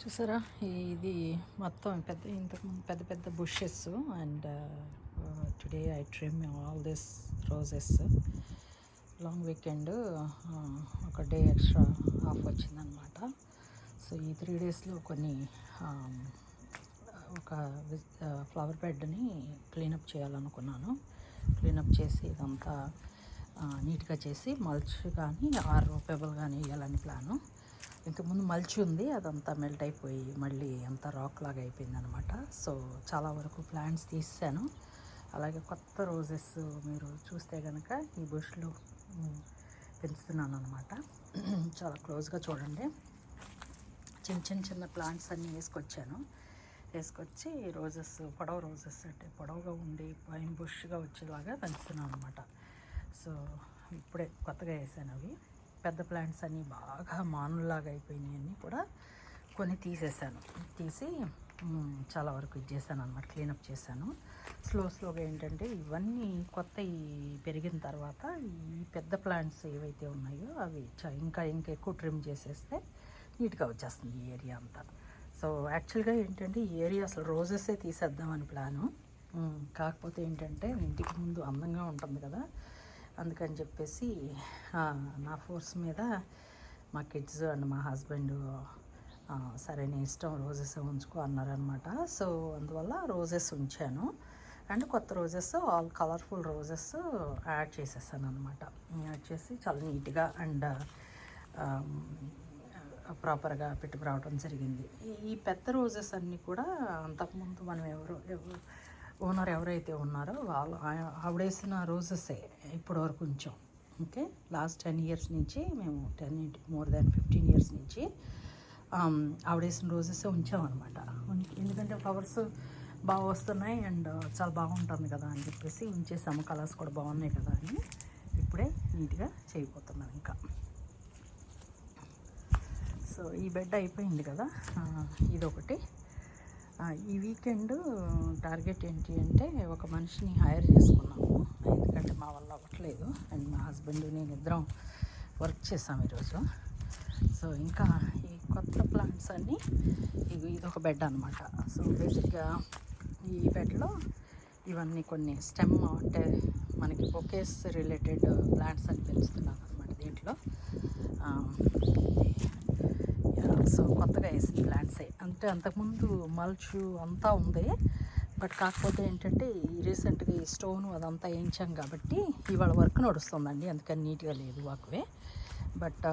చూసారా, ఇది మొత్తం ఇంతకుముందు పెద్ద పెద్ద bushes. And today I trim all this roses. Long weekend ఒక డే ఎక్స్ట్రా ఆఫ్ వచ్చిందనమాట. సో ఈ 3 డేస్లో కొన్ని ఒక ఫ్లవర్ బెడ్ని క్లీనప్ చేయాలనుకున్నాను. క్లీనప్ చేసి ఇదంతా నీట్గా చేసి మల్చ్ కానీ ఆర్ పేపర్ కానీ వేయాలని ప్లాను. ఇంతకుముందు మల్చి ఉంది, అదంతా మెల్ట్ అయిపోయి మళ్ళీ అంతా రాక్ లాగా అయిపోయిందనమాట. సో చాలా వరకు ప్లాంట్స్ తీసాను. అలాగే కొత్త రోజెస్ మీరు చూస్తే కనుక ఈ బుష్లో పెంచుతున్నాను అనమాట. చాలా క్లోజ్గా చూడండి. చిన్న ప్లాంట్స్ అన్నీ వేసుకొచ్చి రోజెస్, పొడవు రోజెస్ అంటే పొడవుగా ఉండి పైన బుష్గా వచ్చేలాగా పెంచుతున్నాను అనమాట. సో ఇప్పుడే కొత్తగా వేసాను. అవి పెద్ద ప్లాంట్స్ అన్నీ బాగా మానుల్లాగా అయిపోయినాయి, అన్నీ కూడా కొన్ని తీసి చాలా వరకు చేశాను అనమాట. క్లీనప్ చేశాను స్లోగా. ఏంటంటే ఇవన్నీ కొత్త పెరిగిన తర్వాత ఈ పెద్ద ప్లాంట్స్ ఏవైతే ఉన్నాయో అవి ఇంకా ఎక్కువ ట్రిమ్ చేసేస్తే నీట్గా వచ్చేస్తుంది ఈ ఏరియా అంతా. సో యాక్చువల్గా ఏంటంటే ఈ ఏరియా అసలు రోజెసే తీసేద్దామని ప్లాను. కాకపోతే ఏంటంటే ఇంటికి ముందు అందంగా ఉంటుంది కదా, అందుకని చెప్పేసి నా ఫోర్స్ మీద మా కిడ్స్ అండ్ మా హస్బెండ్ సరే నీ ఇష్టం రోజెస్ ఉంచుకో అన్నారనమాట. సో అందువల్ల రోజెస్ ఉంచాను. అండ్ కొత్త roses, all colourful roses add చేసేసాను అనమాట. యాడ్ చేసి చాలా నీట్గా అండ్ ప్రాపర్గా పెట్టుకురావడం జరిగింది. ఈ పెద్ద రోజెస్ అన్నీ కూడా అంతకుముందు మనం ఓనర్ ఎవరైతే ఉన్నారో ఆవిడేసిన రోజెసే ఇప్పటి వరకు ఉంచాం. ఓకే, లాస్ట్ 10 years నుంచి మేము మోర్ దాన్ 15 years నుంచి ఆవిడేసిన రోజెసే ఉంచామన్నమాట. ఎందుకంటే ఫ్లవర్స్ బాగా వస్తున్నాయి అండ్ చాలా బాగుంటుంది కదా అని చెప్పేసి ఉంచేసాము. కలర్స్ కూడా బాగున్నాయి కదా అని ఇప్పుడే నీట్గా చేయబోతున్నాను ఇంకా. సో ఈ బెడ్ అయిపోయింది కదా, ఇదొకటి. ఈ వీకెండ్ టార్గెట్ ఏంటి అంటే ఒక మనిషిని హైర్ చేసుకున్నాము, ఎందుకంటే మా వల్ల అవ్వట్లేదు. అండ్ మా హస్బెండ్ నేను ఇద్దరం వర్క్ చేసాము ఈరోజు. సో ఇంకా ఈ కొత్త ప్లాంట్స్ అన్నీ ఇదొక బెడ్ అనమాట. సో బేసిక్గా ఈ బెడ్లో ఇవన్నీ కొన్ని స్టెమ్ అంటే మనకి బొకేస్ రిలేటెడ్ ప్లాంట్స్ అని పెంచుతున్నాను అనమాట దీంట్లో. సో కొత్తగా వేసిన ప్లాంట్సే, అంటే అంతకుముందు మల్చు అంతా ఉంది. బట్ కాకపోతే ఏంటంటే రీసెంట్గా ఈ స్టోన్ అదంతా వేయించాం కాబట్టి ఇవాళ వర్క్ నడుస్తుందండి, అందుకని నీట్గా లేదు వాక్వే. బట్